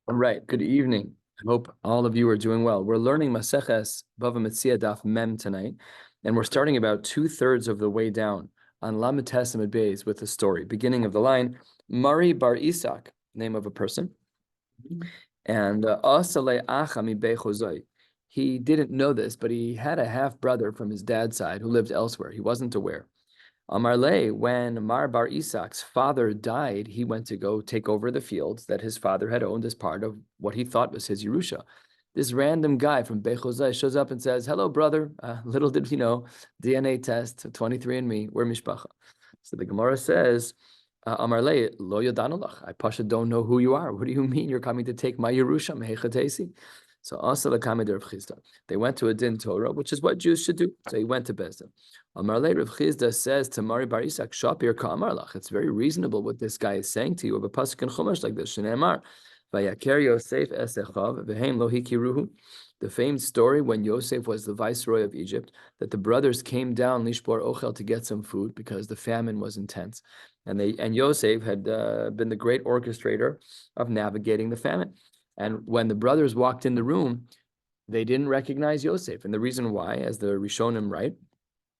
All right, good evening. I hope all of you are doing well. We're learning Maseches, Bava Metzia Daf Mem tonight, and we're starting about 2/3 of the way down on Lamed Testament Beis with the story, beginning of the line, Mari Bar Isak, name of a person, and Asale Acha mi Bechozai. He didn't know this, but he had a half brother from his dad's side who lived elsewhere. He wasn't aware. Amarle, when Mar Bar Isak's father died, he went to go take over the fields that his father had owned as part of what he thought was his Yerusha. This random guy from Bechozai shows up and says, "Hello, brother. Little did he know, DNA test, 23andMe, we're mishpacha." So the Gemara says, Amarle, lo yodanolach. I pasha don't know who you are. What do you mean you're coming to take my Yerusha? Mehechatesi. So also the Kamid Rav Chisda. They went to a din Torah, which is what Jews should do. So he went to Bezdin. Amarle Rav Chisda says to Mari Bar Isak, Shapir Ka'amarlach. It's very reasonable what this guy is saying to you of a pasuk in Chumash like this. Shneimar, Vayaker Yosef esechav v'heim lo hikiruhu. The famed story when Yosef was the viceroy of Egypt, that the brothers came down Lishbor Ochel to get some food because the famine was intense, and Yosef had been the great orchestrator of navigating the famine. And when the brothers walked in the room, they didn't recognize Yosef. And the reason why, as the Rishonim write,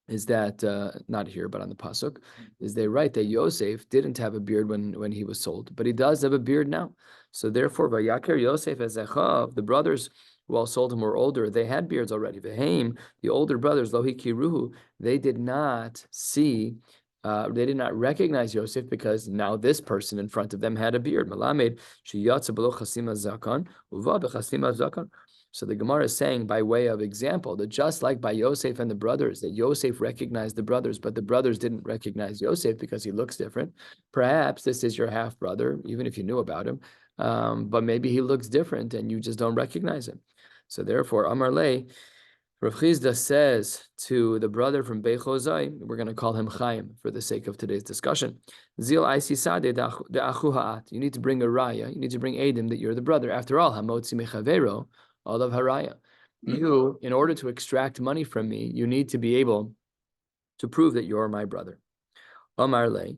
is that, not here, but on the Pasuk, is they write that Yosef didn't have a beard when he was sold, but he does have a beard now. So therefore, Vayaker Yosef as Echav, the brothers who all sold him were older, they had beards already. V'heim, the older brothers, Lohi Kiruhu, they did not see, they did not recognize Yosef because now this person in front of them had a beard. Malamed, sheyatsa b'lo chasima zakan, uva b'chasima zakan. So the Gemara is saying, by way of example, that just like by Yosef and the brothers, that Yosef recognized the brothers, but the brothers didn't recognize Yosef because he looks different. Perhaps this is your half brother, even if you knew about him, but maybe he looks different and you just don't recognize him. So therefore, Amar Le, Rav Chisda says to the brother from Bechozai, we're going to call him Chaim for the sake of today's discussion. Zil aisi sade de'achu ha'at. You need to bring a raya. You need to bring Edim that you're the brother. After all, hamotzi mechavero. All of haraya. You, in order to extract money from me, you need to be able to prove that you're my brother. Omar le,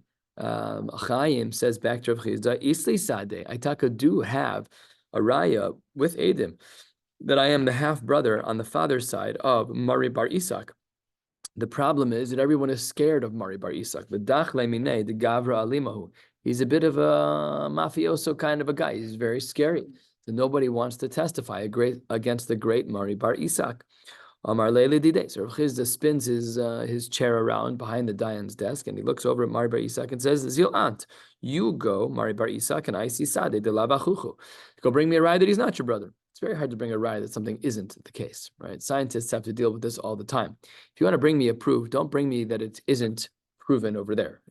Chaim says back to Rav Chisda, Isli Sadeh, I taka do have a raya with Edim, that I am the half brother on the father's side of Mari Bar Isak. The problem is that everyone is scared of Mari Bar Isak. The Dachle Minei, the Gavra Alimahu. He's a bit of a mafioso kind of a guy. He's very scary. So nobody wants to testify against the great Mari Bar Isak. Amar Leili Dide. So Rav Chisda spins his chair around behind the Dayan's desk, and he looks over at Mari Bar Isak and says, Zil Ant, you go, Mari Bar Isak, and I see Sade de Lavachuchu. Go bring me a ride that he's not your brother. It's very hard to bring a ride that something isn't the case, right? Scientists have to deal with this all the time. If you want to bring me a proof, don't bring me that it isn't proven over there.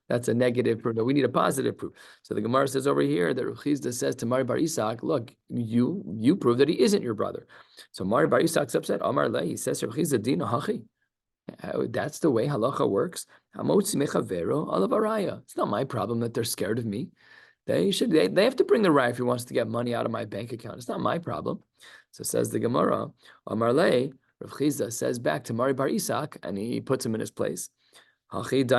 That's a negative proof. No, we need a positive proof. So the Gemara says over here that Rav Chisda says to Mari Bar Isak, look, you prove that he isn't your brother. So Mari Bar Isak's upset. Amar le, he says, Rav Chisda dina hachi. That's the way halacha works. It's not my problem that they're scared of me. They have to bring the raya if he wants to get money out of my bank account. It's not my problem. So says the Gemara, Amar le, Rav Chisda says back to Mari Bar Isak, and he puts him in his place. For you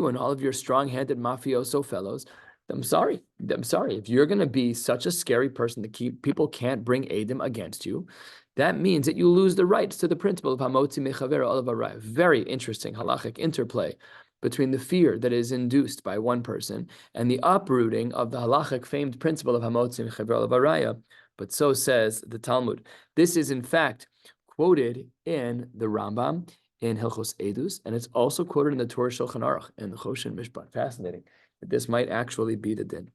and all of your strong-handed mafioso fellows, I'm sorry. If you're going to be such a scary person that people can't bring Edim against you, that means that you lose the rights to the principle of hamotzi mechaver olav araya. Very interesting halachic interplay between the fear that is induced by one person and the uprooting of the halachic famed principle of hamotzi mechaver olav araya. But so says the Talmud. This is in fact quoted in the Rambam in Hilchos Edus, and it's also quoted in the Torah Shulchan Aruch and the Choshen Mishpat. Fascinating that this might actually be the din.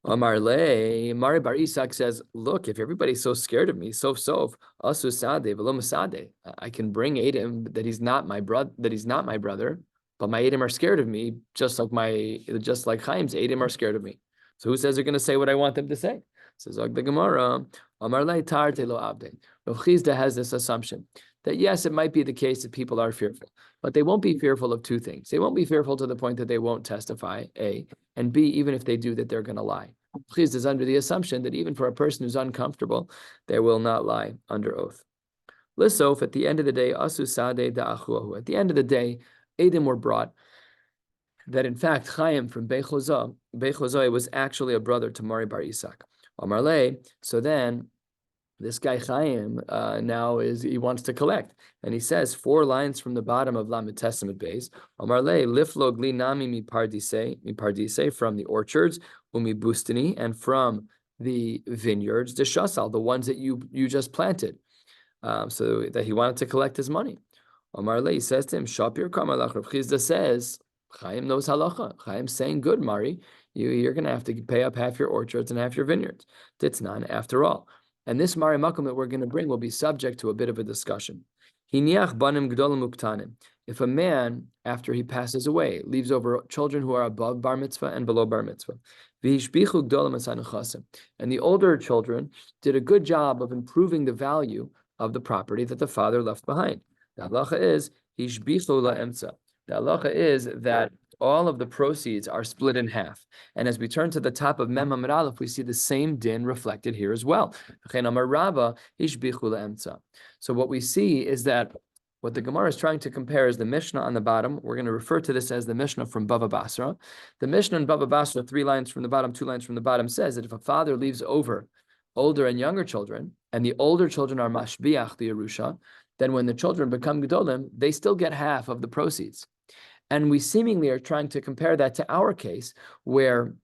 Amar le, Mari Bar Isak says, look, if everybody's so scared of me, asu sadeh v'lo masadeh, I can bring Edim that he's not my brother, but my Edim are scared of me, just like Chaim's Edim are scared of me. So who says they're going to say what I want them to say? Says the Gemara, Amar le tarte lo abde. Rav Chisda has this assumption that yes, it might be the case that people are fearful, but they won't be fearful of two things. They won't be fearful to the point that they won't testify, A, and B, even if they do, that they're going to lie. Chisda is under the assumption that even for a person who's uncomfortable, they will not lie under oath. Lissof, at the end of the day, asu sadeh da'achuahu. At the end of the day, Edim were brought that in fact Chaim from Bechozah Bechozoi was actually a brother to Mari bar Isak. Amarle, so then this guy Chaim now he wants to collect, and he says 4 lines from the bottom of Lamed Testament base. Amarle liflo gli nami mi pardise from the orchards, umi bustani, and from the vineyards, the shasal, the ones that you just planted. So that he wanted to collect his money. Amarle says to him, Shapir Kamalach. Rav Chizda says, Chaim knows halacha. Chaim's saying, good, Mari, you're going to have to pay up half your orchards and half your vineyards. Titnan, after all. And this Mari Makom that we're going to bring will be subject to a bit of a discussion. Hiniach banim gdolim uktanim. If a man, after he passes away, leaves over children who are above bar mitzvah and below bar mitzvah, v'hishbichu gdolim asanuchasim, and the older children did a good job of improving the value of the property that the father left behind. The halacha is hishbichu la'emtza. The halacha is that all of the proceeds are split in half. And as we turn to the top of Mem Amud Aleph, we see the same din reflected here as well. So what we see is that what the Gemara is trying to compare is the Mishnah on the bottom. We're going to refer to this as the Mishnah from Bava Basra. The Mishnah in Bava Basra, 3 lines from the bottom, 2 lines from the bottom, says that if a father leaves over older and younger children, and the older children are mashbiach, the Yerusha, then when the children become gedolim, they still get half of the proceeds. And we seemingly are trying to compare that to our case, where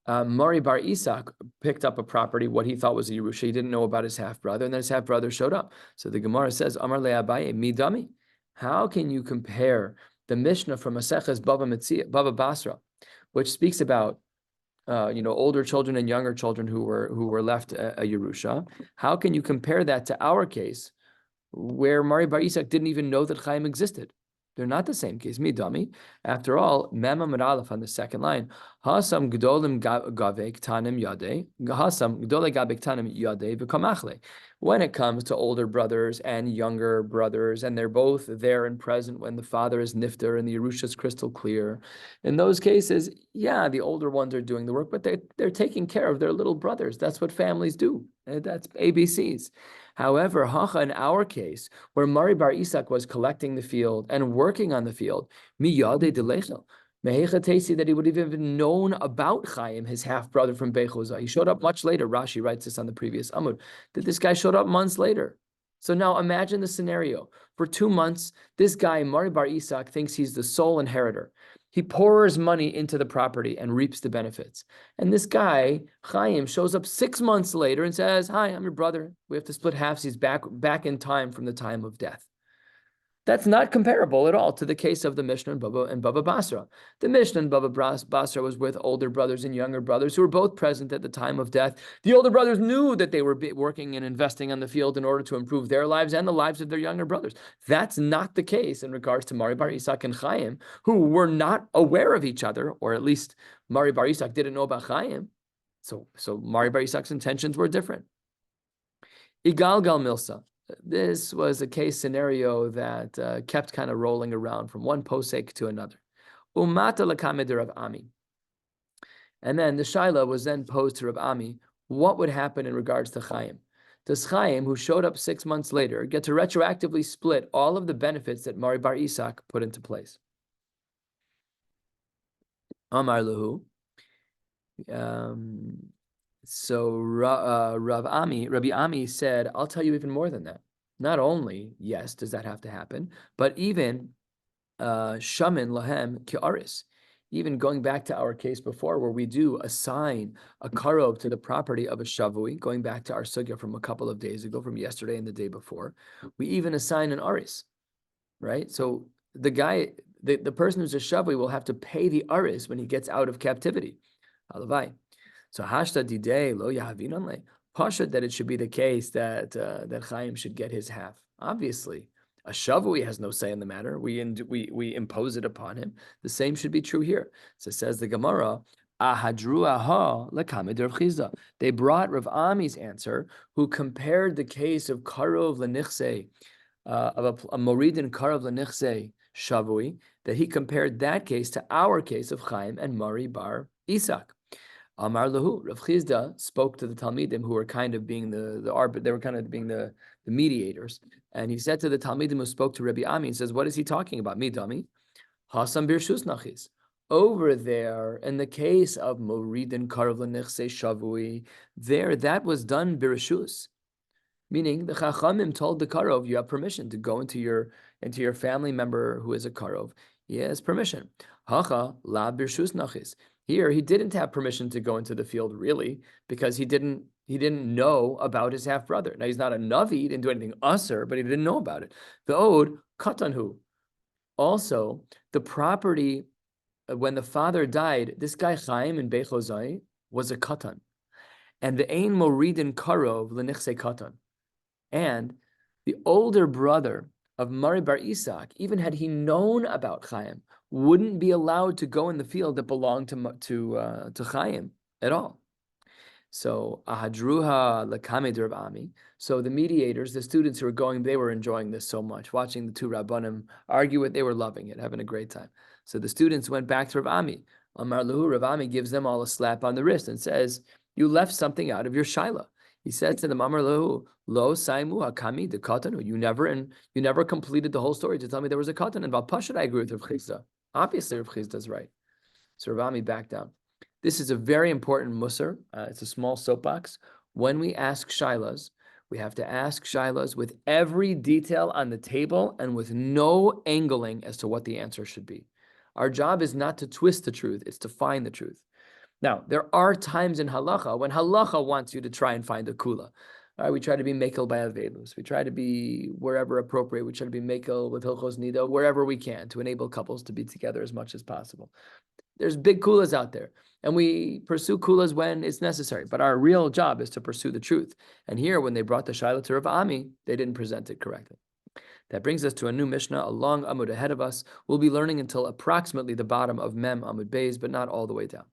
Mari bar Isak picked up a property, what he thought was a Yerusha. He didn't know about his half-brother, and then his half-brother showed up. So the Gemara says, Amar le Abaye, midami. How can you compare the Mishnah from Maseches Bava Metzia, Bava Basra, which speaks about older children and younger children who were left a Yerusha? How can you compare that to our case, where Mari bar Isak didn't even know that Chaim existed? They're not the same case. Midami. After all, Mem Amud Aleph on the second line. Hasam gdolim gavek tanim yade. Hasam gdole gavek tanim yade v'kamachle. When it comes to older brothers and younger brothers, and they're both there and present when the father is nifter and the Yerusha is crystal clear, in those cases, yeah, the older ones are doing the work, but they're taking care of their little brothers. That's what families do. That's ABCs. However, Hacha, in our case, where Mari bar Isak was collecting the field and working on the field, miyade delechel, mehecha tesi, that he would have even known about Chaim, his half-brother from Bechozah. He showed up much later. Rashi writes this on the previous Amud, that this guy showed up months later. So now imagine the scenario. For 2 months, this guy, Mari bar Isak, thinks he's the sole inheritor. He pours money into the property and reaps the benefits. And this guy, Chaim, shows up 6 months later and says, hi, I'm your brother. We have to split halves. He's back in time from the time of death. That's not comparable at all to the case of the Mishnah and Bava Basra. The Mishnah and Bava Basra was with older brothers and younger brothers who were both present at the time of death. The older brothers knew that they were working and investing on the field in order to improve their lives and the lives of their younger brothers. That's not the case in regards to Mari bar Isak and Chaim, who were not aware of each other, or at least Mari bar Isak didn't know about Chaim. So Mari bar Isak's intentions were different. Igal gal milsa. This was a case scenario that kept kind of rolling around from one posek to another. Umata l'kamed Rav Ami. And then the shaila was then posed to Rav Ami, what would happen in regards to Chaim? Does Chaim, who showed up 6 months later, get to retroactively split all of the benefits that Mari bar Isak put into place? Amar lahu. So Rabbi Ami said, I'll tell you even more than that. Not only, yes, does that have to happen, but even shamin lahem ki'aris. Even going back to our case before, where we do assign a karov to the property of a shavui, going back to our sugya from a couple of days ago, from yesterday and the day before, we even assign an aris, right? So the guy, the person who's a shavui will have to pay the aris when he gets out of captivity. Halavai. So hashta didei lo yahavinanle. Pasha that it should be the case that Chaim should get his half. Obviously, a shavui has no say in the matter. We impose it upon him. The same should be true here. So says the Gemara, ahadru aha lekamed Rav Chizda. They brought Rav Ami's answer, who compared the case of karov lenichse, of a moridin karov lenichse shavui, that he compared that case to our case of Chaim and Mari bar Isak. Amar lahu, Rav Chizda spoke to the Talmidim, who were kind of being they were kind of being the mediators. And he said to the Talmidim who spoke to Rabbi Ami, he says, what is he talking about? Midami, Hasam birshus nachis. Over there, in the case of Moridin Karav L'Nichse Shavui, there that was done birishus, meaning the Chachamim told the Karov, you have permission to go into your family member who is a Karov. He has permission. Hacha la birshus nachis. Here he didn't have permission to go into the field really because he didn't know about his half brother. Now he's not a navi, he didn't do anything usher, but he didn't know about it. The od katanhu. Also, the property when the father died, this guy Chaim in Bechozai was a katan, and the ein moridin karov lenichse katan, and the older brother of Mari Bar Isak, even had he known about Chaim, wouldn't be allowed to go in the field that belonged to Chaim at all. So ahadruha lekame de Rav Ami. So the mediators, the students who were going, they were enjoying this so much, watching the two Rabbanim argue it. They were loving it, having a great time. So the students went back to Rav Ami. Amar Lahu, Rav Ami gives them all a slap on the wrist and says, "You left something out of your shaila." He said to them, Amar Lahu, Lo saimu hakami de katanu. You never completed the whole story to tell me there was a katan. And Valpashad, I agree with Rav Chizda. Obviously, Rav Chizda is right. So Rav Ami backed down. This is a very important musar. It's a small soapbox. When we ask shilas, we have to ask shilas with every detail on the table and with no angling as to what the answer should be. Our job is not to twist the truth, it's to find the truth. Now, there are times in halacha when halacha wants you to try and find a kula. All right, we try to be mekel by avedus. We try to be wherever appropriate. We try to be mekel with hilchos nida wherever we can to enable couples to be together as much as possible. There's big kulas out there, and we pursue kulas when it's necessary. But our real job is to pursue the truth. And here, when they brought the shaila to Rav Ami, they didn't present it correctly. That brings us to a new Mishnah, a long Amud ahead of us. We'll be learning until approximately the bottom of Mem Amud Beis, but not all the way down.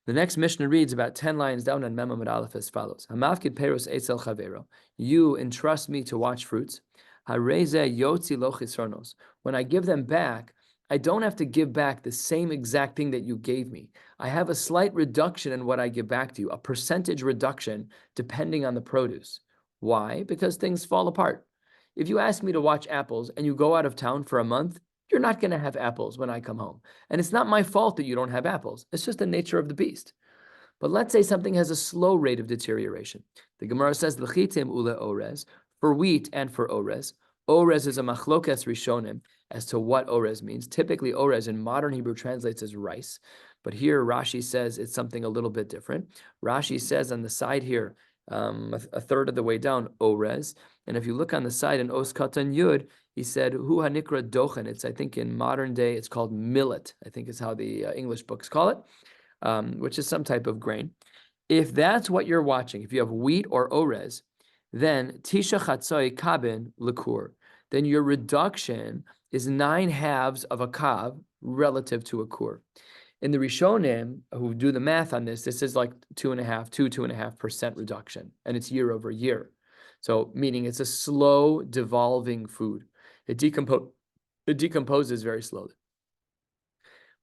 The next Mishnah reads about 10 lines down on Mem Amud Aleph as follows. Hamafkid peros etzel chavero. You entrust me to watch fruits. Hareze yotzi lo chisronos. When I give them back, I don't have to give back the same exact thing that you gave me. I have a slight reduction in what I give back to you, a percentage reduction depending on the produce. Why? Because things fall apart. If you ask me to watch apples and you go out of town for a month, you're not going to have apples when I come home. And it's not my fault that you don't have apples. It's just the nature of the beast. But let's say something has a slow rate of deterioration. The Gemara says, L'chitim ule orez, for wheat and for orez. Orez is a machlokes rishonim as to what orez means. Typically, orez in modern Hebrew translates as rice. But here, Rashi says it's something a little bit different. Rashi says on the side here, a third of the way down, orez. And if you look on the side in Os Katan Yud, he said, Hu hanikra dochen. It's, I think, in modern day, it's called millet, I think is how the English books call it, which is some type of grain. If that's what you're watching, if you have wheat or orez, then tisha chatzoi kabin likur. Then your reduction is 9/2 of a kav relative to a kur. In the Rishonim, who do the math on this, this is like 2.5% reduction, and it's year over year. So meaning it's a slow devolving food. It decomposes very slowly.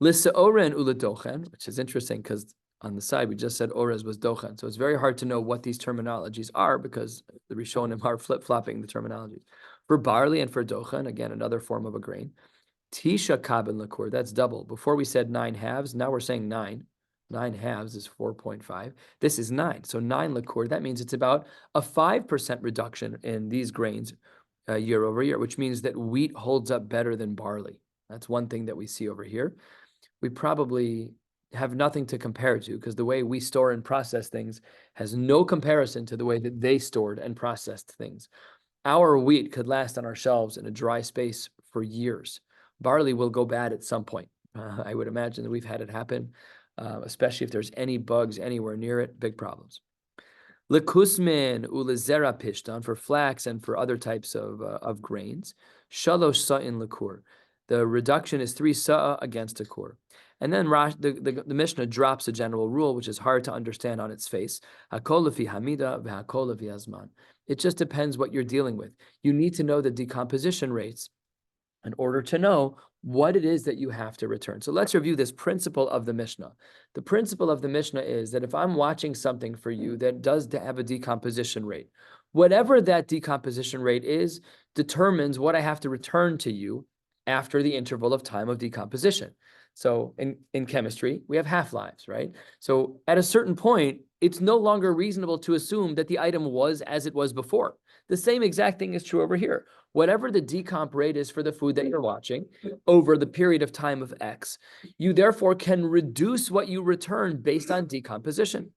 L'sa'ora and uladochen, which is interesting because on the side we just said orez was dochen. So it's very hard to know what these terminologies are because the Rishonim are flip-flopping the terminologies. For barley and for dochen, again, another form of a grain. Tisha kabin likur, that's double. Before we said 9/2, now we're saying 9. 9/2 is 4.5. This is 9. So 9 likur, that means it's about a 5% reduction in these grains year over year, which means that wheat holds up better than barley. That's one thing that we see over here. We probably have nothing to compare to because the way we store and process things has no comparison to the way that they stored and processed things. Our wheat could last on our shelves in a dry space for years. Barley will go bad at some point. I would imagine that we've had it happen, especially if there's any bugs anywhere near it, big problems. Lekusmin ulezera pishtan, for flax and for other types of grains. Shalosh sa'in lekur. The reduction is 3 sa'a against a kur. And then the Mishnah drops a general rule, which is hard to understand on its face. Hakol lefi hamida v'hakol lefi azman. It just depends what you're dealing with. You need to know the decomposition rates in order to know what it is that you have to return. So let's review this principle of the Mishnah. The principle of the Mishnah is that if I'm watching something for you that does have a decomposition rate, whatever that decomposition rate is determines what I have to return to you after the interval of time of decomposition. So in chemistry, we have half-lives, right? So at a certain point, it's no longer reasonable to assume that the item was as it was before. The same exact thing is true over here. Whatever the decomp rate is for the food that you're watching over the period of time of X, you therefore can reduce what you return based on decomposition.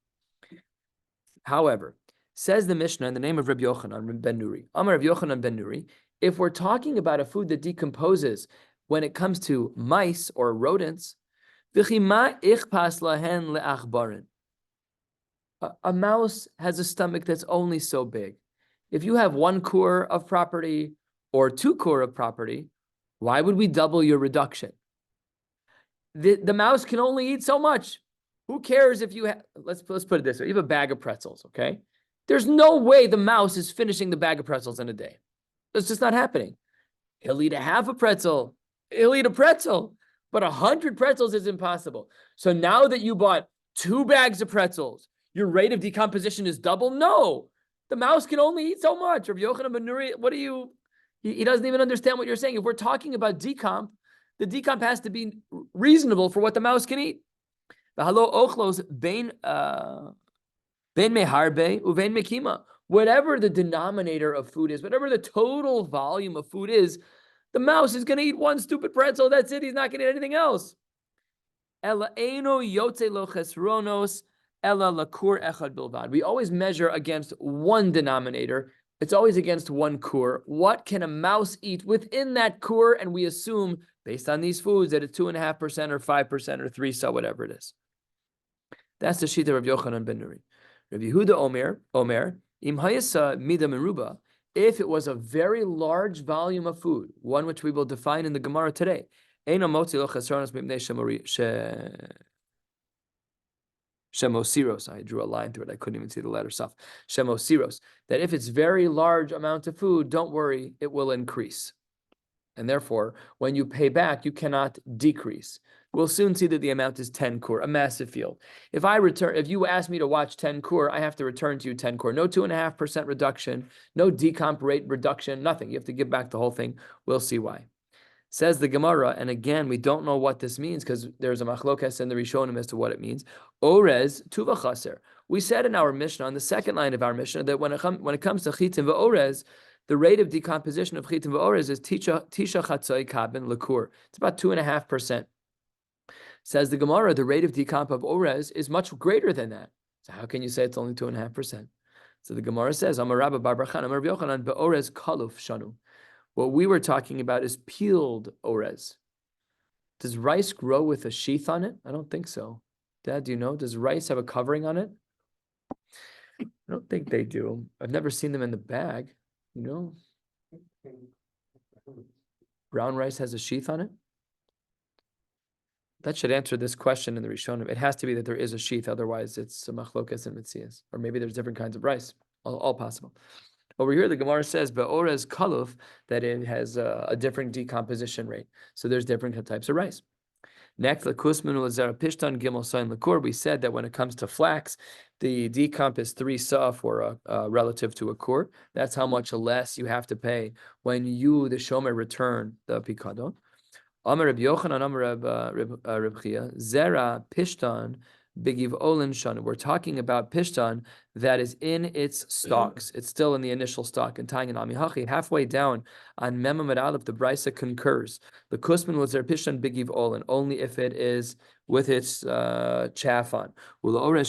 However, says the Mishnah in the name of Rabbi Yochanan ben Nuri, Amar Rabbi Yochanan ben Nuri, if we're talking about a food that decomposes when it comes to mice or rodents, a mouse has a stomach that's only so big. If you have 1 kur of property or 2 kur of property, why would we double your reduction? The mouse can only eat so much. Who cares if you have, let's put it this way. You have a bag of pretzels, okay? There's no way the mouse is finishing the bag of pretzels in a day. It's just not happening. He'll eat a half a pretzel. He'll eat a pretzel, but 100 pretzels is impossible. So now that you bought 2 bags of pretzels, your rate of decomposition is double? No, the mouse can only eat so much. Rabbi Yochanan ben Nuri, he doesn't even understand what you're saying. If we're talking about decomp, the decomp has to be reasonable for what the mouse can eat. Whatever the denominator of food is, whatever the total volume of food is, the mouse is going to eat 1 stupid pretzel. That's it. He's not going to eat anything else. We always measure against 1 denominator. It's always against 1 kur. What can a mouse eat within that kur? And we assume, based on these foods, that it's 2.5% or 5% or 3, so whatever it is. That's the shita of Yochanan ben Nuri. Rabbi Yehuda Omer, im hayasa mida meruba, if it was a very large volume of food, one which we will define in the Gemara today, eino motzi lo chesronos mipnei shemosiros. I drew a line through it. I couldn't even see the letter saf. Shemosiros. That if it's very large amount of food, don't worry, it will increase. And therefore, when you pay back, you cannot decrease. We'll soon see that the amount is 10 kur, a massive field. If you ask me to watch 10 kur, I have to return to you 10 kur. No 2.5% reduction, no decomp rate reduction, nothing. You have to give back the whole thing. We'll see why. Says the Gemara, and again, we don't know what this means because there's a machlokas in the Rishonim as to what it means. Orez tuva chaser. We said in our Mishnah, on the second line of our Mishnah, that when it comes to chitim v'orez, the rate of decomposition of chitim v'orez is tisha chatzoi kabin lekur. It's about 2.5%. Says the Gemara, the rate of decomp of orez is much greater than that. So how can you say it's only 2.5%? So the Gemara says, Amar Rabba bar Barchan, Amar Rabbi Yochanan, be'orez kaluf shanu. What we were talking about is peeled orez. Does rice grow with a sheath on it? I don't think so. Dad, do you know? Does rice have a covering on it? I don't think they do. I've never seen them in the bag. You know? Brown rice has a sheath on it? That should answer this question in the Rishonim. It has to be that there is a sheath, otherwise it's a machlokas and metzias. Or maybe there's different kinds of rice. All possible. Over here, the Gemara says, be'orez kaluf, that it has a different decomposition rate. So there's different types of rice. Next, lakusminu lazera pishtan gimel sayin lakur. We said that when it comes to flax, the decomp is 3 sa for relative to a kur. That's how much less you have to pay when you, the shomer, return the pikadon. Amar Rabbi Yochanan, Amar Reb Chia, zera pishtan bigiv olin shana. We're talking about pishtan that is in its stalks. It's still in the initial stalk. And tying an amihachi, halfway down on Mem Amud Aleph, the Brisa concurs. The kusman was there pishtan bigiv olin, only if it is with its chaff on. But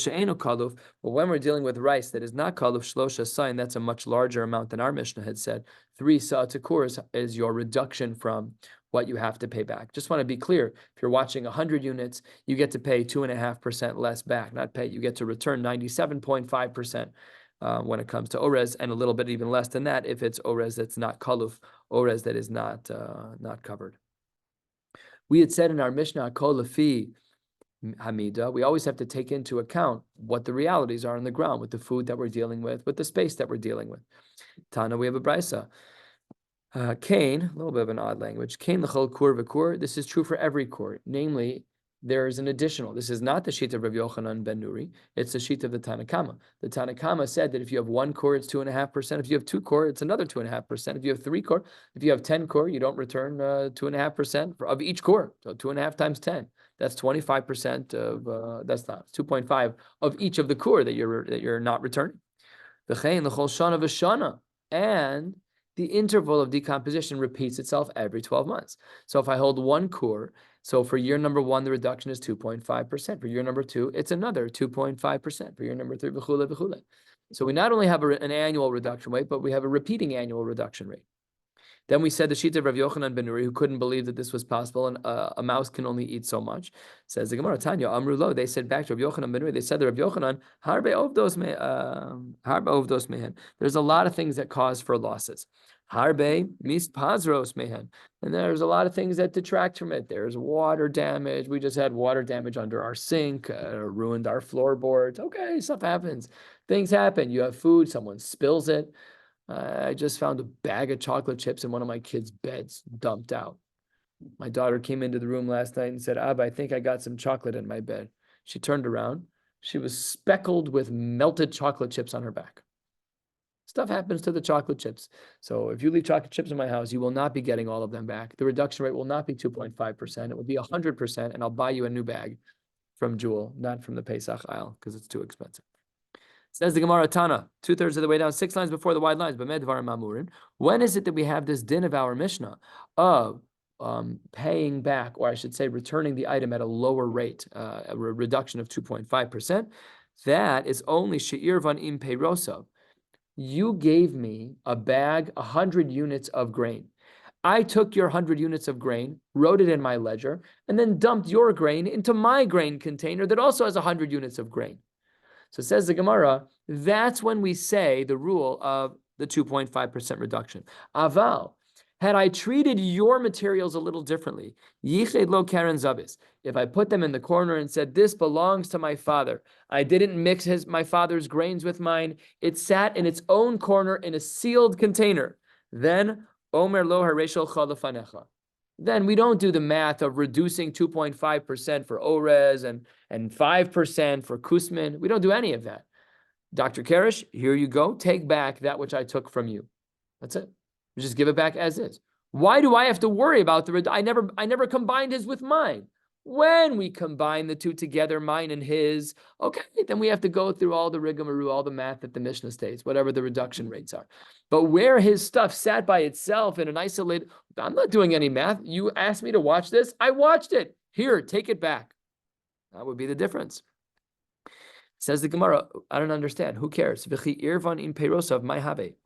when we're dealing with rice that is not kaluf shlosha sayin, that's a much larger amount than our Mishnah had said. 3 sa tekur is your reduction from what you have to pay back. Just want to be clear, if you're watching 100 units, you get to pay 2.5% less back, not pay. You get to return 97.5% when it comes to orez, and a little bit even less than that if it's orez that's not kaluf, orez that is not covered. We had said in our Mishnah, kol lefi hamida, we always have to take into account what the realities are on the ground with the food that we're dealing with the space that we're dealing with. Tana, we have a brisa. Kain, a little bit of an odd language. Kain l'chol kur v'kur. This is true for every kur. Namely, there is an additional. This is not the sheet of Rabbi Yochanan ben Nuri. It's the sheet of the Tanna Kama. The Tanna Kama said that if you have 1 core, it's 2.5%. If you have 2 core, it's another 2.5%. If you have 3 core, if you have 10 core, you don't return 2.5% of each core. So 2.5 times 10. That's 25% of that's not 2.5 of each of the core that you're not returning. V'chein l'chol shana v'shana, and the interval of decomposition repeats itself every 12 months. So if I hold 1 core, so for year number 1, the reduction is 2.5%. For year number 2, it's another 2.5%. For year number 3, v'chule v'chule. So we not only have an annual reduction rate, but we have a repeating annual reduction rate. Then we said the sheet of Rav Yochanan ben Nuri, who couldn't believe that this was possible, and a mouse can only eat so much. Says the Gemara, Tanya, Amrulo, they said back to Rav Yochanan ben Nuri, they said to Rav Yochanan, harbe ovdos mehen. There's a lot of things that cause for losses. Harbe mis pazros mehen. And there's a lot of things that detract from it. There's water damage. We just had water damage under our sink, ruined our floorboards. Okay, stuff happens. Things happen. You have food, someone spills it. I just found a bag of chocolate chips in one of my kids' beds, dumped out. My daughter came into the room last night and said, Abba, I think I got some chocolate in my bed. She turned around. She was speckled with melted chocolate chips on her back. Stuff happens to the chocolate chips. So if you leave chocolate chips in my house, you will not be getting all of them back. The reduction rate will not be 2.5%. It will be 100%, and I'll buy you a new bag from Jewel, not from the Pesach aisle, because it's too expensive. Says the Gemara Tana, 2/3 of the way down, 6 lines before the wide lines. When is it that we have this din of our Mishnah of paying back, or I should say returning the item at a lower rate, a reduction of 2.5%? That is only shiur van im peirosav. You gave me a bag, 100 units of grain. I took your 100 units of grain, wrote it in my ledger, and then dumped your grain into my grain container that also has 100 units of grain. So says the Gemara, that's when we say the rule of the 2.5% reduction. Aval, had I treated your materials a little differently, yiched lo karen zabis, if I put them in the corner and said, this belongs to my father, I didn't mix my father's grains with mine, it sat in its own corner in a sealed container, then omer lo hareshel chalafanecha. Then we don't do the math of reducing 2.5% for Orez and 5% for Kusman. We don't do any of that. Dr. Karesh, here you go. Take back that which I took from you. That's it. You just give it back as is. Why do I have to worry about I never combined his with mine. When we combine the two together, mine and his, okay, then we have to go through all the rigmarole, all the math that the Mishnah states, whatever the reduction rates are. But where his stuff sat by itself in an isolated, I'm not doing any math. You asked me to watch this. I watched it. Here, take it back. That would be the difference. Says the Gemara, I don't understand. Who cares? Who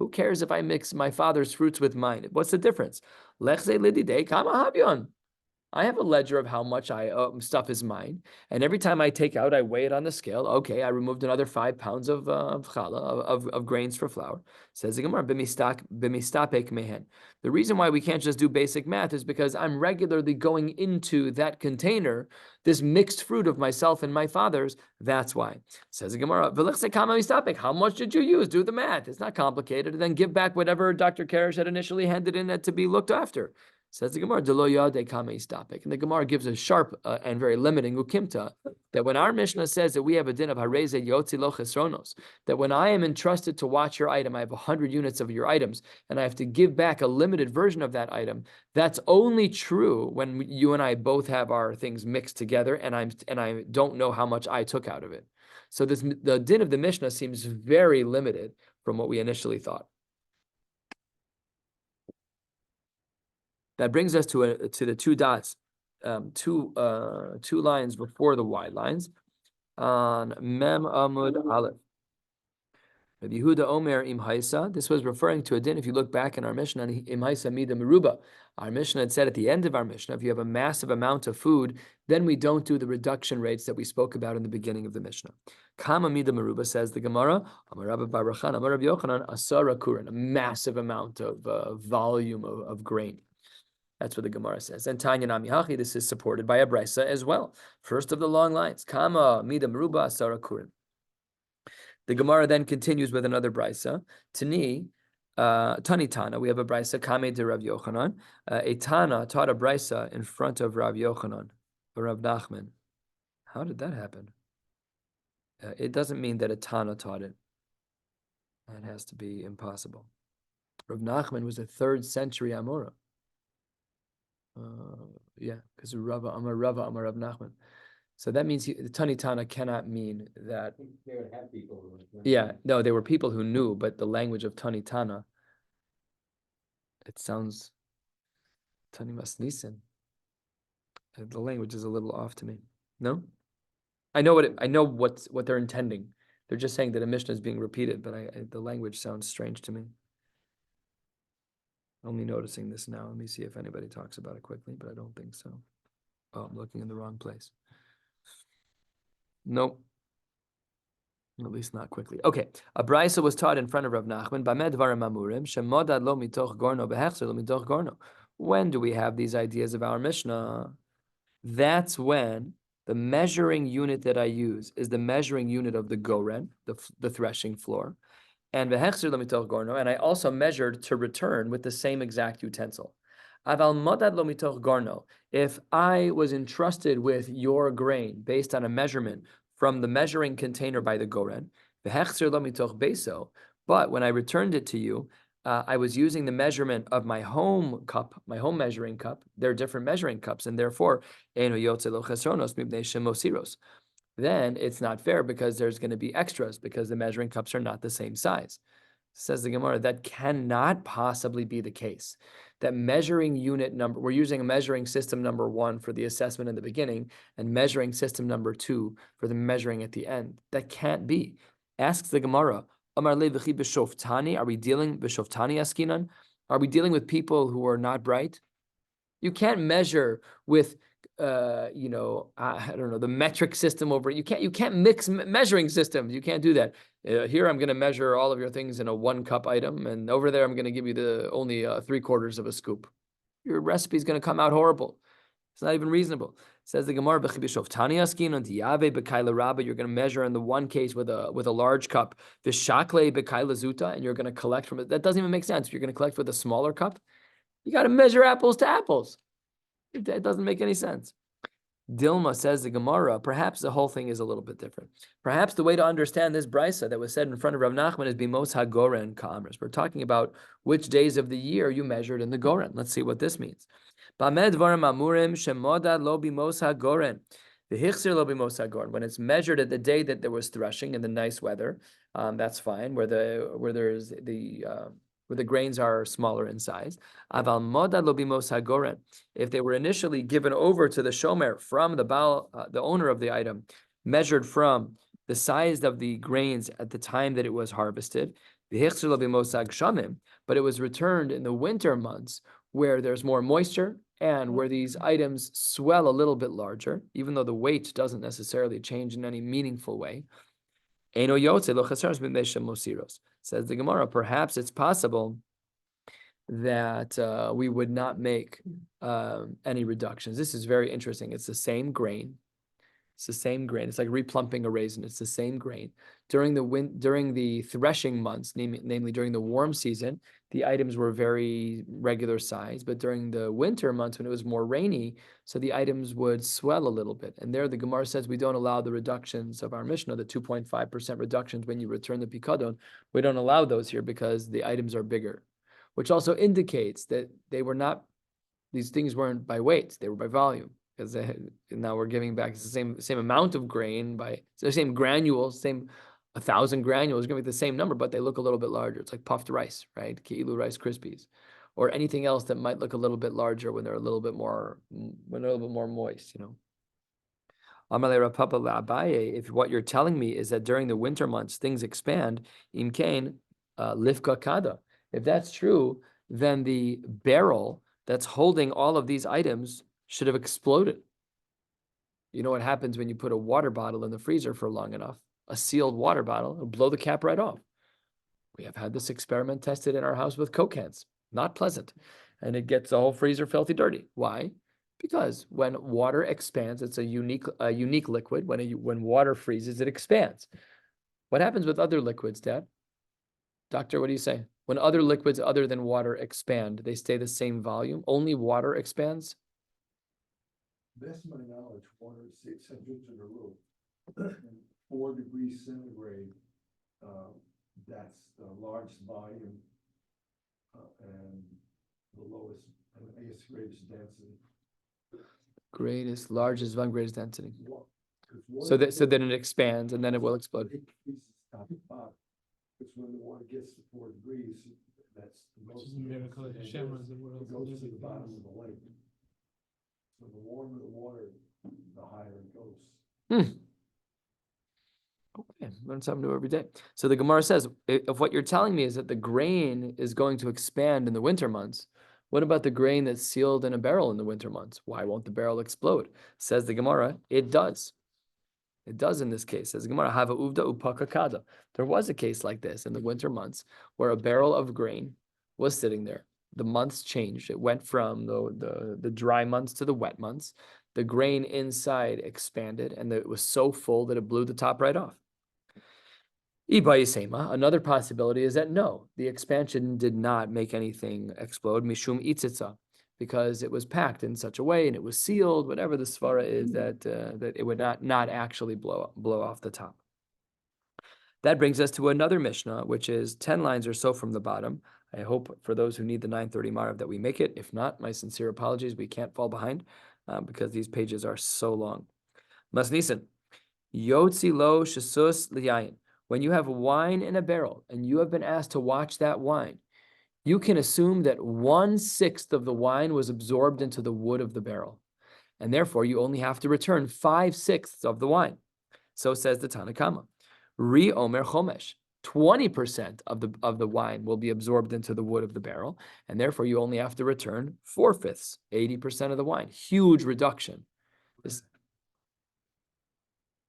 cares if I mix my father's fruits with mine? What's the difference? I have a ledger of how much stuff is mine, and every time I take out, I weigh it on the scale. Okay, I removed another 5 pounds of challah, of grains for flour. Says the Gemara, b'mistapek mehen. The reason why we can't just do basic math is because I'm regularly going into that container, this mixed fruit of myself and my father's. That's why. Says the Gemara, how much did you use? Do the math. It's not complicated. And then give back whatever Dr. Karesh had initially handed in to be looked after. Says the Gemara, and the Gemara gives a sharp and very limiting ukimta that when our Mishnah says that we have a din of hareze yotzi lo chesronos, that when I am entrusted to watch your item, I have 100 units of your items, and I have to give back a limited version of that item. That's only true when you and I both have our things mixed together, and I don't know how much I took out of it. So the din of the Mishnah seems very limited from what we initially thought. That brings us to the 2 dots, two lines before the wide lines on Mem Amud Aleph. Rabbi Yehuda Omer Im Haisa. This was referring to a din. If you look back in our Mishnah, Im Haisa Mida Meruba. Our Mishnah had said at the end of our Mishnah, if you have a massive amount of food, then we don't do the reduction rates that we spoke about in the beginning of the Mishnah. Kama Mida Meruba, says the Gemara, Amar Rabbi Barachan, Amar Rabbi Yochanan, Asara Kuran, a massive amount of volume of grain. That's what the Gemara says. And Tanya Nami Hachi, this is supported by a brisa as well. First of the long lines, Kama Mida Meruba Asara Kuran. The Gemara then continues with another brisa. Tani Tana, we have a brisa, Kame de Rav Yochanan. A Tana taught a brisa in front of Rav Yochanan, or Rav Nachman. How did that happen? It doesn't mean that a Tana taught it. That has to be impossible. Rav Nachman was a 3rd century Amora. Yeah, because Rava Amar Rav Nachman. So that means the Tani Tana cannot mean that. They would have people who would. Yeah, no, there were people who knew, but the language of Tani Tana, it sounds Tani Masnisen. The language is a little off to me. No, I know what they're intending. They're just saying that a Mishnah is being repeated, but the language sounds strange to me. Only noticing this now. Let me see if anybody talks about it quickly, but I don't think so. Oh, I'm looking in the wrong place. Nope. At least not quickly. Okay. A brisa was taught in front of Rav Nachman. Bamed dvarim amurim shemodad lo mitoch gorno behechser lo mitoch gorno. When do we have these ideas of our Mishnah? That's when the measuring unit that I use is the measuring unit of the goren, the threshing floor. And vehechser lo mitoch gorno, and I also measured to return with the same exact utensil. Aval modad lo mitoch gorno, if I was entrusted with your grain based on a measurement from the measuring container by the goren, vehechser lo mitoch beso, but when I returned it to you, I was using the measurement of my home cup, my home measuring cup. They're different measuring cups, and therefore, eno yotze lo chesronos mipnei shemosiros. Then it's not fair because there's going to be extras because the measuring cups are not the same size. Says the Gemara, that cannot possibly be the case. That measuring unit number, we're using a measuring system number 1 for the assessment in the beginning and measuring system number 2 for the measuring at the end. That can't be. Asks the Gemara, Amar le v'chi b'shoftani, are we dealing b'shoftani askinan? Are we dealing with people who are not bright? You can't measure with I don't know, the metric system over. You can't mix measuring systems. You can't do that. Here I'm going to measure all of your things in a 1 cup item, and over there I'm going to give you the only 3/4 of a scoop. Your recipe is going to come out horrible. It's not even reasonable. Says the Gemara, you're going to measure in the one case with a large cup, and you're going to collect from it. That doesn't even make sense. You're going to collect with a smaller cup. You got to measure apples to apples. It doesn't make any sense. Dilma says the Gemara, perhaps the whole thing is a little bit different. Perhaps the way to understand this brisa that was said in front of Rav Nachman is bimos hagoren ka'amris. We're talking about which days of the year you measured in the goren. Let's see what this means. Bamed dvarim amurim shemoda lo bimos hagoren. The hichsir lo bimos hagoren. When it's measured at the day that there was threshing in the nice weather, that's fine. Where the grains are smaller in size. Aval modad lo bimos hagoren. If they were initially given over to the shomer from the the owner of the item, measured from the size of the grains at the time that it was harvested, but it was returned in the winter months where there's more moisture and where these items swell a little bit larger, even though the weight doesn't necessarily change in any meaningful way. Says the Gemara, perhaps it's possible that we would not make any reductions. This is very interesting. It's the same grain. It's the same grain. It's like replumping a raisin. It's the same grain. During the threshing months, namely during the warm season, the items were very regular size. But during the winter months, when it was more rainy, so the items would swell a little bit. And there, the Gemara says we don't allow the reductions of our Mishnah, the 2.5% reductions when you return the pikadon. We don't allow those here because the items are bigger, which also indicates that these things weren't by weight; they were by volume. Because now we're giving back the same amount of grain by the same granules, 1,000 granules, going to be the same number, but they look a little bit larger. It's like puffed rice, right? Ki'ilu Rice Krispies, or anything else that might look a little bit larger when they're a little bit more moist, Amalei Rav Papa la'Abaye, if what you're telling me is that during the winter months things expand, imkain lifka kada. If that's true, then the barrel that's holding all of these items should have exploded. You know what happens when you put a water bottle in the freezer for long enough? A sealed water bottle, it'll blow the cap right off. We have had this experiment tested in our house with Coke cans. Not pleasant. And it gets the whole freezer filthy dirty. Why? Because when water expands, it's a unique liquid. When water freezes, it expands. What happens with other liquids, Dad? Doctor, what do you say? When other liquids other than water expand, they stay the same volume? Only water expands? best of my knowledge, water is central to the roof. 4 degrees centigrade, that's the largest volume, and the lowest, I guess, greatest density. Greatest, largest, volume, greatest density. Wa- 'cause So water- that then it expands and then it will explode. It increases top to bottom. Because when the water gets to 4 degrees, that's the Which most. is a miracle of and it Hashem, goes- as the world It goes to the living bottom things. of the lake. So the warmer the water, the higher it goes. Okay, learn something new every day. So the Gemara says, if what you're telling me is that the grain is going to expand in the winter months, what about the grain that's sealed in a barrel in the winter months? Why won't the barrel explode? Says the Gemara, it does. It does in this case. Says the Gemara, Hava uvda upaka kada. There was a case like this in the winter months where a barrel of grain was sitting there. The months changed. It went from the dry months to the wet months. The grain inside expanded and it was so full that it blew the top right off. Another possibility is that no, the expansion did not make anything explode, mishum itzitza, because it was packed in such a way and it was sealed, whatever the svara is, that it would not actually blow off the top. That brings us to another Mishnah, which is 10 lines or so from the bottom. I hope for those who need the 930 Marav that we make it. If not, my sincere apologies. We can't fall behind because these pages are so long. Masnisan, Yotzi lo shasus liyayin. When you have wine in a barrel and you have been asked to watch that wine, you can assume that 1/6 of the wine was absorbed into the wood of the barrel. And therefore, you only have to return 5/6 of the wine. So says the Tanakama. Ri Omer Chomesh. 20% of the wine will be absorbed into the wood of the barrel. And therefore, you only have to return 4/5, 80% of the wine. Huge reduction.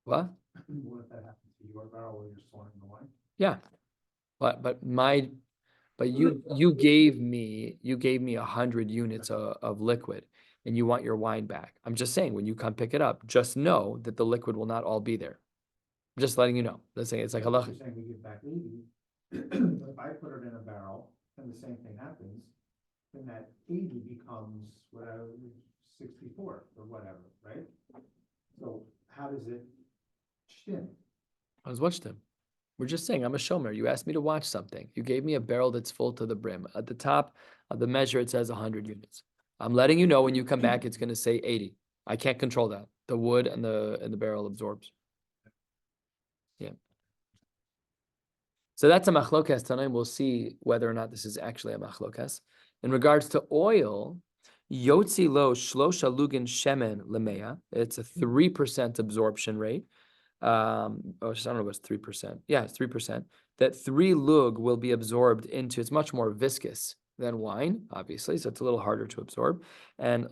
What? What if that happens to your barrel when you're storing the wine? Yeah, but you gave me 100 units of liquid, and you want your wine back. I'm just saying, when you come pick it up, just know that the liquid will not all be there. I'm just letting you know. Let's say it's like You're halacha. saying we give back 80, but if I put it in a barrel and the same thing happens, then that 80 becomes whatever, 64 or whatever, right? So how does it shin? I was watching them. We're just saying, I'm a shomer. You asked me to watch something. You gave me a barrel that's full to the brim. At the top of the measure, it says 100 units. I'm letting you know when you come back, it's going to say 80. I can't control that. The wood and the barrel absorbs. Yeah. So that's a machlokas tonight. We'll see whether or not this is actually a machlokas. In regards to oil, yotzi lo shlosha lugin shemen lemeya. It's a 3% absorption rate. I don't know what's 3%. Yeah, it's 3%. That 3 lug will be absorbed into. It's much more viscous than wine, obviously, so it's a little harder to absorb. And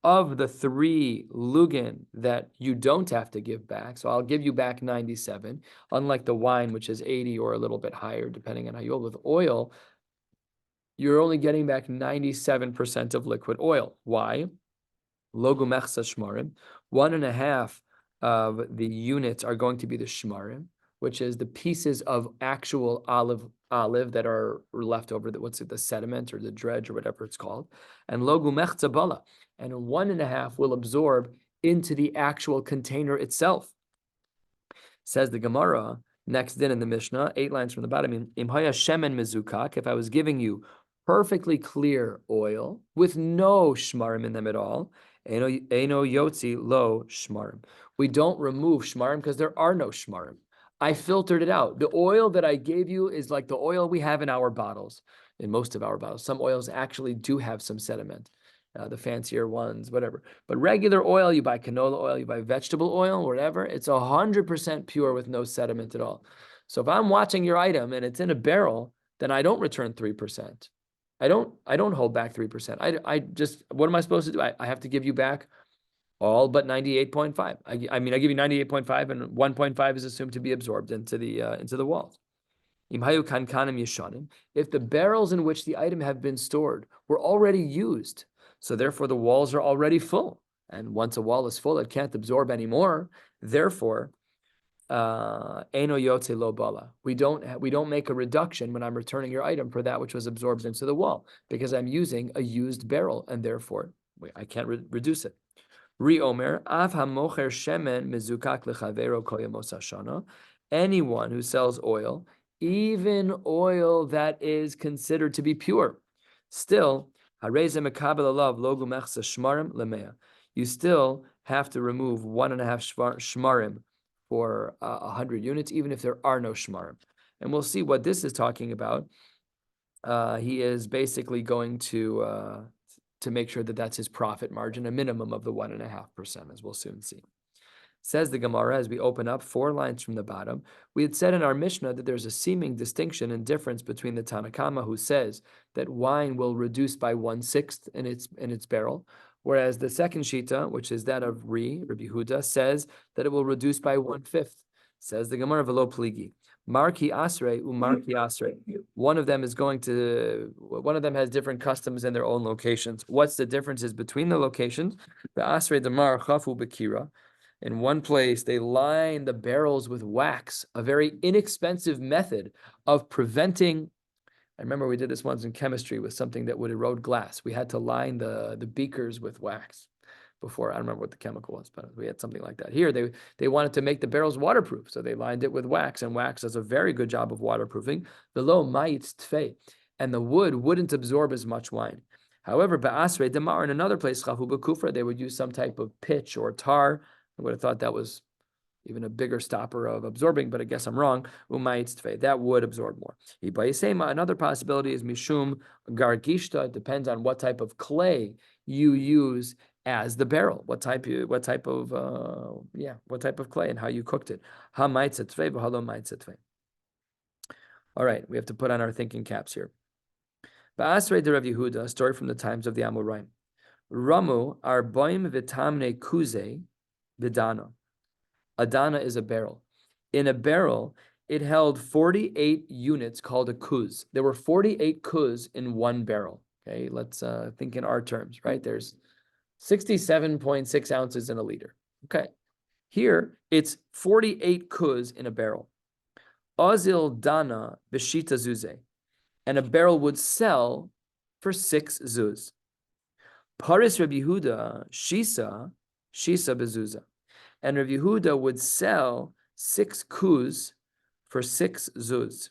of the 3 lugin that you don't have to give back, so I'll give you back 97, unlike the wine, which is 80 or a little bit higher, depending on how you hold. With oil, you're only getting back 97% of liquid oil. Why? Logu mechsa shmarim, 1.5 of the units are going to be the shmarim, which is the pieces of actual olive that are left over, the sediment or the dredge or whatever it's called. And logu mechza bala, and 1.5 will absorb into the actual container itself. Says the Gemara, next din in the Mishnah, 8 lines from the bottom, im haya shemen mezukak, if I was giving you perfectly clear oil with no shmarim in them at all, Eino yotzi lo shmarim. We don't remove shmarim because there are no shmarim. I filtered it out. The oil that I gave you is like the oil we have in our bottles, in most of our bottles. Some oils actually do have some sediment, the fancier ones, whatever. But regular oil, you buy canola oil, you buy vegetable oil, whatever, it's 100% pure with no sediment at all. So if I'm watching your item and it's in a barrel, then I don't return 3%. I don't hold back 3%. I just, what am I supposed to do? I have to give you back all but 98.5. I give you 98.5 and 1.5 is assumed to be absorbed into the walls. If the barrels in which the item have been stored were already used, so therefore the walls are already full. And once a wall is full, it can't absorb anymore. Therefore, Eno yotze lo bala. We don't make a reduction when I'm returning your item for that which was absorbed into the wall, because I'm using a used barrel, and therefore I can't reduce it. Reomer, av hamocher shemen mezukak lechavero kol yamos hashana. Anyone who sells oil, even oil that is considered to be pure, still, hareze mekabel alav logu mechsa shmarim lemea. You still have to remove 1.5 shmarim for 100 units, even if there are no shmarim. And we'll see what this is talking about. He is basically going to make sure that that's his profit margin, a minimum of the 1.5%, as we'll soon see. Says the Gemara as we open up 4 lines from the bottom. We had said in our Mishnah that there's a seeming distinction and difference between the Tanakama, who says that wine will reduce by 1/6 in its barrel, whereas the second Shita, which is that of Rabbi Huda, says that it will reduce by 1/5. Says the Gemara Velo Pligi. Marki Asre Umarki Asre. One of them has different customs in their own locations. What's the differences between the locations? The Asre Damar Chafu Bekira. In one place, they line the barrels with wax, a very inexpensive method of preventing. I remember we did this once in chemistry with something that would erode glass. We had to line the beakers with wax before. I don't remember what the chemical was, but we had something like that. Here, they wanted to make the barrels waterproof, so they lined it with wax, and wax does a very good job of waterproofing. Below mayit tfei, and the wood wouldn't absorb as much wine. However, ba'asrei damar, in another place, chafu b'kufra, they would use some type of pitch or tar. I would have thought that was even a bigger stopper of absorbing, but I guess I'm wrong. That would absorb more. Another possibility is mishum gargishta. It depends on what type of clay you use as the barrel. What type of clay and how you cooked it. All right, we have to put on our thinking caps here. Ba'asrei de Rav Yehuda, a story from the times of the Amoraim. Ramu arbaim v'tamne kuze v'dana. Adana is a barrel. In a barrel, it held 48 units called a kuz. There were 48 kuz in one barrel. Okay, let's think in our terms, right? There's 67.6 ounces in a liter. Okay, here it's 48 kuz in a barrel. Ozil dana b'shita zuze. And a barrel would sell for 6 zuz. Paris Rabbi Yehuda, shisa bezuza. And Rabbi Yehuda would sell 6 kuz for 6 zuz.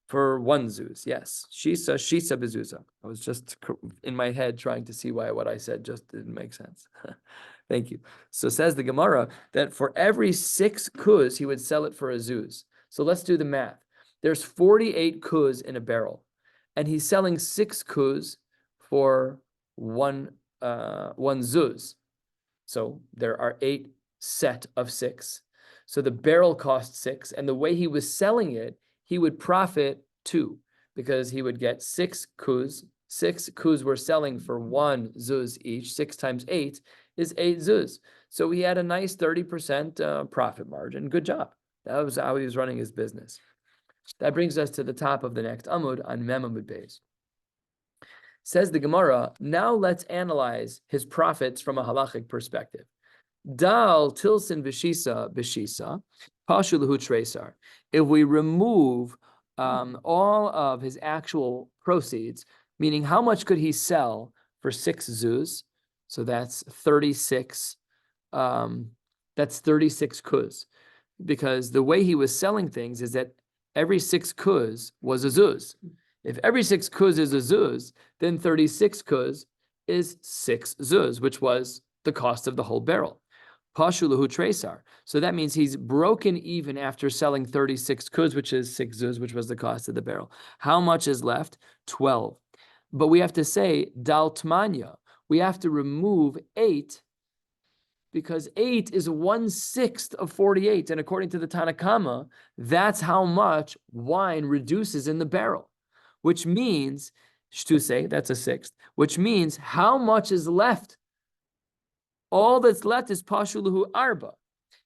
For 1 zuz, yes. Shisa bezuza. I was just in my head trying to see why what I said just didn't make sense. Thank you. So says the Gemara that for every 6 kuz, he would sell it for a zuz. So let's do the math. There's 48 kuz in a barrel, and he's selling 6 kuz for one zuz. So there are 8 set of 6. So the barrel cost 6, and the way he was selling it, he would profit 2, because he would get 6 kuz. 6 kuz were selling for 1 zuz each. 6 times 8 is 8 zuz. So he had a nice 30% profit margin. Good job. That was how he was running his business. That brings us to the top of the next Amud on Mem Amud Beis. Says the Gemara, now let's analyze his profits from a halachic perspective. Dal tilsin b'shisa, pashu lehu tresar. If we remove all of his actual proceeds, meaning how much could he sell for 6 zuz? So that's 36. That's 36 kuz, because the way he was selling things is that every 6 kuz was a zuz. If every 6 kuz is a zuz, then 36 kuz is 6 zuz, which was the cost of the whole barrel. Pashu lehu tresar. So that means he's broken even after selling 36 kuz, which is 6 zuz, which was the cost of the barrel. How much is left? 12. But we have to say dal tmanya. We have to remove 8, because 8 is 1/6 of 48. And according to the Tanakama, that's how much wine reduces in the barrel, which means, shtuse, that's a 1/6, which means how much is left? All that's left is pashulahu arba.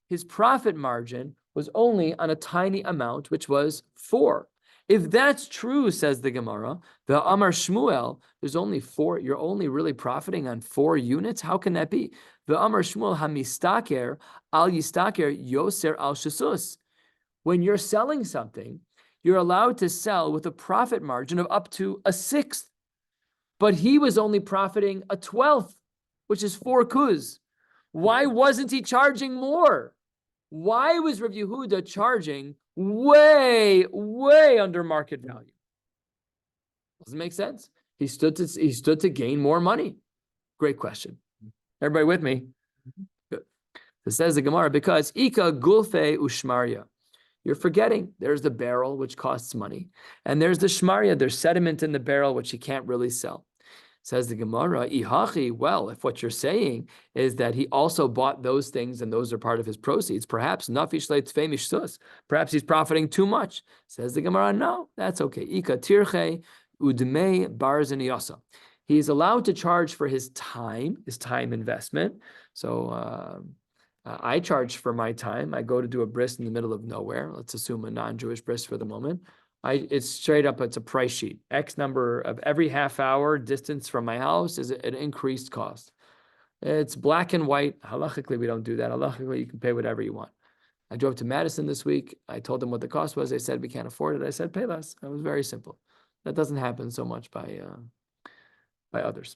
His profit margin was only on a tiny amount, which was 4. If that's true, says the Gemara, the Amar Shmuel, there's only 4, you're only really profiting on 4 units? How can that be? The Amar Shmuel hamistaker al yistaker yoser al shasus. When you're selling something, you're allowed to sell with a profit margin of up to a 1/6. But he was only profiting a 1/12. which is 4 kuz. Why wasn't he charging more? Why was Rav Yehuda charging way, way under market value? Doesn't make sense. He stood to gain more money. Great question. Everybody with me? Good. It says the Gemara, because Ika Gulfe Ushmaria. You're forgetting there's the barrel, which costs money, and there's the Shmaria, there's sediment in the barrel, which you can't really sell. Says the Gemara, Ihachi, well, if what you're saying is that he also bought those things and those are part of his proceeds, perhaps Nafish Leitzvei Mishtus, perhaps he's profiting too much. Says the Gemara, no, that's okay. Ika Tirche Udmei Barzaniyasa. He's allowed to charge for his time investment. So I charge for my time. I go to do a bris in the middle of nowhere. Let's assume a non-Jewish bris for the moment. It's straight up, it's a price sheet. X number of every half hour distance from my house is an increased cost. It's black and white. Halachically, we don't do that. Halachically, you can pay whatever you want. I drove to Madison this week. I told them what the cost was. They said, we can't afford it. I said, pay less. It was very simple. That doesn't happen so much by others.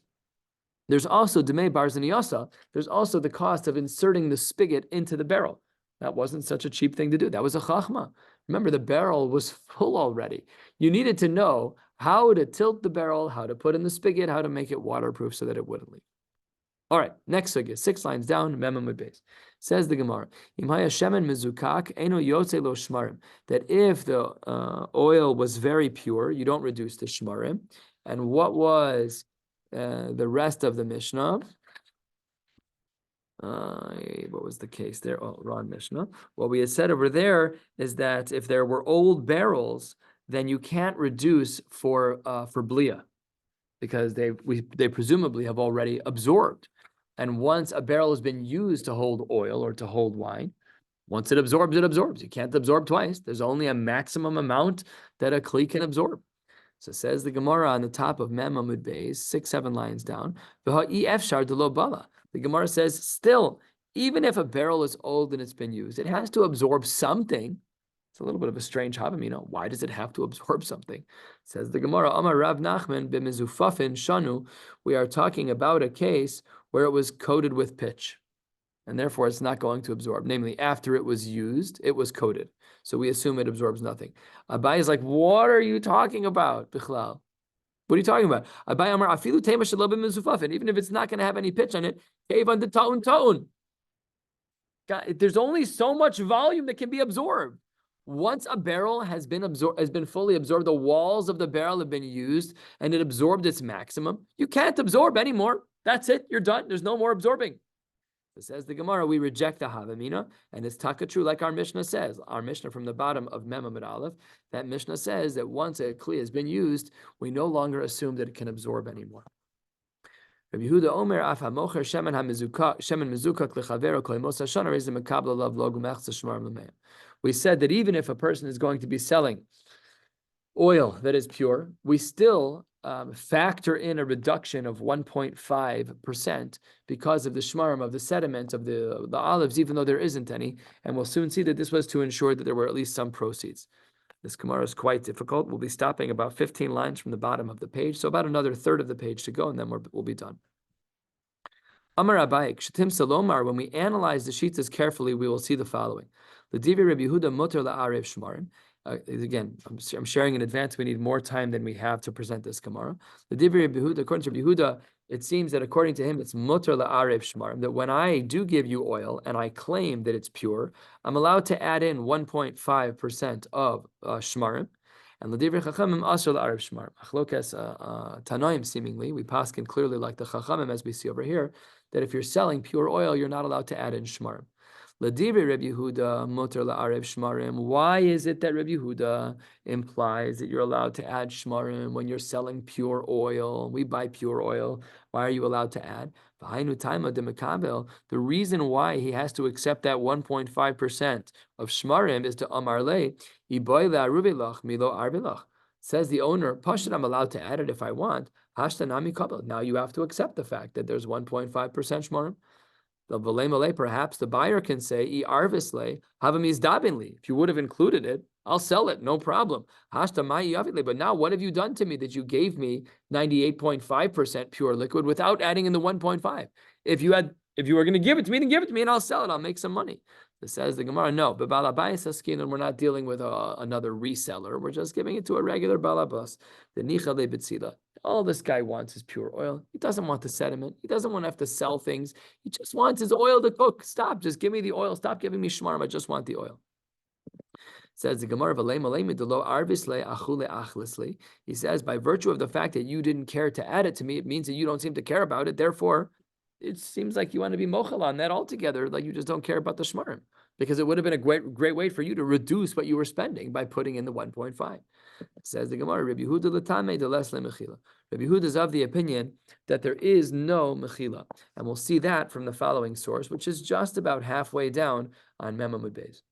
There's also Demei Barzaniyasa. There's also the cost of inserting the spigot into the barrel. That wasn't such a cheap thing to do. That was a chachma. Remember, the barrel was full already. You needed to know how to tilt the barrel, how to put in the spigot, how to make it waterproof so that it wouldn't leak. All right, next sugya, 6 lines down, Memamud Beis. Says the Gemara, Imhaya shemen mezukak eno yotze lo shmarim. That if the oil was very pure, you don't reduce the shmarim. And what was the rest of the Mishnah? What was the case there? Oh, wrong Mishnah. What we had said over there is that if there were old barrels, then you can't reduce for blia, because they presumably have already absorbed. And once a barrel has been used to hold oil or to hold wine, once it absorbs, it absorbs. You can't absorb twice. There's only a maximum amount that a kli can absorb. So says the Gemara on the top of Mem Amud Beis, 6-7 lines down. The Gemara says, still, even if a barrel is old and it's been used, it has to absorb something. It's a little bit of a strange havamina. Why does it have to absorb something? Says the Gemara, Amar Rav Nachman b'mezufafin shanu. We are talking about a case where it was coated with pitch, and therefore it's not going to absorb. Namely, after it was used, it was coated. So we assume it absorbs nothing. Abai is like, what are you talking about, Bichlal? What are you talking about? Abai Amar afilu tema shelo b'mezufafin. Even if it's not going to have any pitch on it, cave on the ta'un. There's only so much volume that can be absorbed. Once a barrel has been fully absorbed, the walls of the barrel have been used, and it absorbed its maximum. You can't absorb anymore. That's it. You're done. There's no more absorbing. It says the Gemara, we reject the havamina, and it's taka true, like our Mishnah says. Our Mishnah from the bottom of Mem Amud Aleph, that Mishnah says that once a kli has been used, we no longer assume that it can absorb anymore. Rabbi Yehuda Omer af hamocher shemen mezukak lechavero kolimos hashana reis mekabel alav lo gumechza shmarim l'meim. We said that even if a person is going to be selling oil that is pure, we still factor in a reduction of 1.5% because of the shmarim, of the sediment of the olives, even though there isn't any. And we'll soon see that this was to ensure that there were at least some proceeds. This Gemara is quite difficult. We'll be stopping about 15 lines from the bottom of the page, so about another third of the page to go, and then we'll be done. Amar Abayik, Shatim Salomar, when we analyze the shitas carefully, we will see the following. The Divi Rabbi Yehuda Muter La'arev Shmarim. Again, I'm sharing in advance. We need more time than we have to present this Gemara. The Divi Rabbi Yehuda, according to Rabbi Yehuda, it seems that according to him, it's Muter La'arev Shmarim, that when I do give you oil and I claim that it's pure, I'm allowed to add in 1.5% of Shmarim. And L'divrei Chachamim Asher La'arev Shmarim. Achlokas Tanoim, seemingly, we paskin clearly like the Chachamim, as we see over here, that if you're selling pure oil, you're not allowed to add in Shmarim. L'divrei Rabbi Yehuda Muter La'arev Shmarim. Why is it that Rabbi Yehuda implies that you're allowed to add Shmarim when you're selling pure oil? We buy pure oil. Why are you allowed to add? The reason why he has to accept that 1.5% of Shmarim is to Amar Le, Milo Arbilach. Says the owner, Pashut, I'm allowed to add it if I want. Hashtanami Kabel. Now you have to accept the fact that there's 1.5% Shmarim. Perhaps the buyer can say, if you would have included it, I'll sell it, no problem. But now what have you done to me that you gave me 98.5% pure liquid without adding in the 1.5? If you were going to give it to me, then give it to me and I'll sell it. I'll make some money. It says the Gemara, no, but balabais askin, and we're not dealing with another reseller. We're just giving it to a regular balabas. The nichale betzila. All this guy wants is pure oil. He doesn't want the sediment. He doesn't want to have to sell things. He just wants his oil to cook. Stop. Just give me the oil. Stop giving me shmarim. I just want the oil. Says the Gemara, he says, by virtue of the fact that you didn't care to add it to me, it means that you don't seem to care about it. Therefore, it seems like you want to be mochel on that altogether, like you just don't care about the shmarim, because it would have been a great way for you to reduce what you were spending by putting in the 1.5. Says the Gemara, Rabbi Yehuda l'tamei deles le'mechila. Rabbi Yehuda is of the opinion that there is no mechila, and we'll see that from the following source, which is just about halfway down on Mem Amud Beis.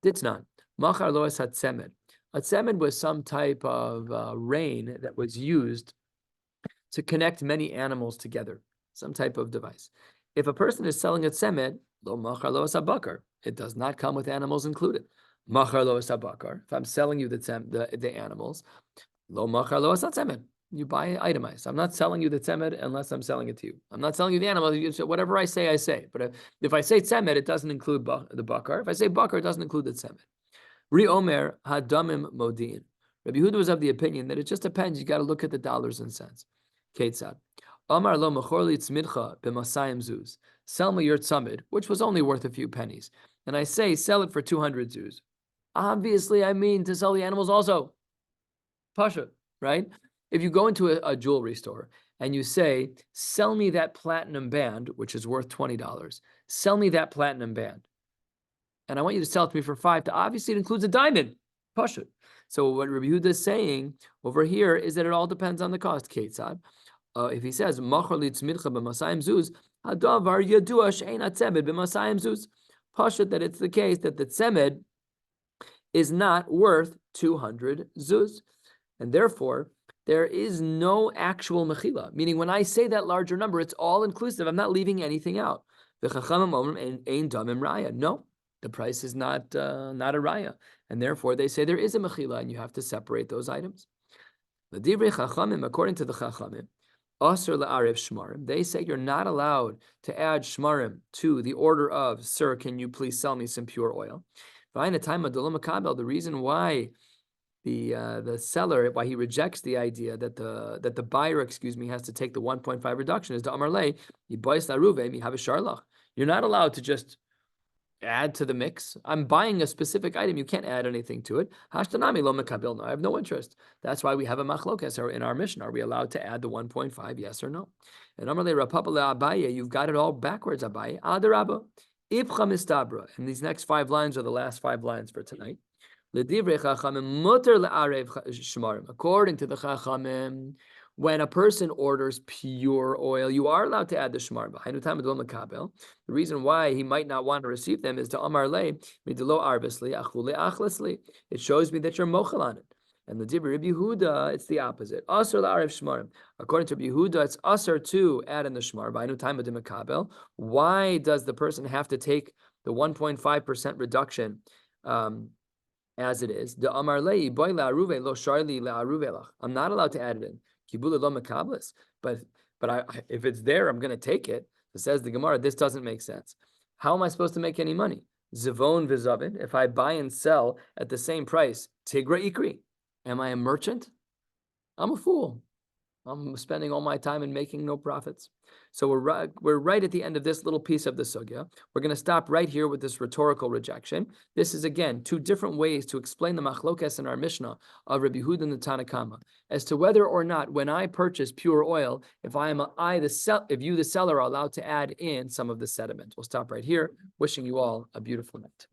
Ditnan, machar loas hatzemed. Hatzemed was some type of rein that was used to connect many animals together, some type of device. If a person is selling a tzemed, lo machar loas habakar, it does not come with animals included. Machar loas habakar, if I'm selling you the animals, lo machar loas hatzemed, you buy itemized. I'm not selling you the tzemed unless I'm selling it to you. I'm not selling you the animals. Whatever I say, I say. But if I say tzemed, it doesn't include the bakar. If I say bakar, it doesn't include the tzemed. Ri omer hadamim modin. Rabbi Yehuda was of the opinion that it just depends. You got to look at the dollars and cents. Ketzad. Amar lo mechorli tzmidcha b'masayim zuz. Sell me your tzamid, which was only worth a few pennies. And I say, sell it for 200 zuz. Obviously, I mean to sell the animals also. Pasha, right? If you go into a jewelry store and you say, sell me that platinum band, which is worth $20, sell me that platinum band. And I want you to sell it to me for $5. Obviously, it includes a diamond. Pasha. So what Rabbi Yehuda is saying over here is that it all depends on the cost. Ketzad. If he says, Machar li tzmidcha b'masayim zuz, hadavar yadua she'ein hatzemed b'masayim zuz. Pasha, that it's the case that the tzemed is not worth 200 zuz. And therefore, there is no actual mechila. Meaning, when I say that larger number, it's all inclusive. I'm not leaving anything out. No, the price is not a raya. And therefore, they say there is a mechila, and you have to separate those items. According to the chachamim, asur la'arev shmarim, they say you're not allowed to add shmarim to the order of, sir, can you please sell me some pure oil? The reason why the seller, why he rejects the idea that the buyer, has to take the 1.5 reduction is the amarle, you're not allowed to just add to the mix. I'm buying a specific item. You can't add anything to it. Hashtanami lo mekabil. No, I have no interest. That's why we have a machlokes in our mission. Are we allowed to add the 1.5? Yes or no? And amarle rapapa le'abaye, you've got it all backwards, abaye. Adarabba. Ibcha mistabra. And these next 5 lines are the last 5 lines for tonight. According to the Chachamim, when a person orders pure oil, you are allowed to add the shmar. The reason why he might not want to receive them is to amar le midlo arbisli achule achlesli. It shows me that you're mochel on it. And the Dibri Rabbi Yehuda, it's the opposite. Asur la'arev shmarim. According to Rabbi Yehuda, it's asur to add in the shmar. Why does the person have to take the 1.5% reduction? As it is, the amar lei boy la'aruve lo sharli la'aruvelach. I'm not allowed to add it in. Kibula lo mekablis. But if it's there, I'm going to take it. It says the Gemara, this doesn't make sense. How am I supposed to make any money? Zivon v'zavin. If I buy and sell at the same price, tigra ikri. Am I a merchant? I'm a fool. I'm spending all my time and making no profits. So we're right at the end of this little piece of the sugya. We're going to stop right here with this rhetorical rejection. This is, again, 2 different ways to explain the machlokes in our Mishnah of Rabbi Yehuda and the Tanakama as to whether or not, when I purchase pure oil, if you, the seller, are allowed to add in some of the sediment. We'll stop right here. Wishing you all a beautiful night.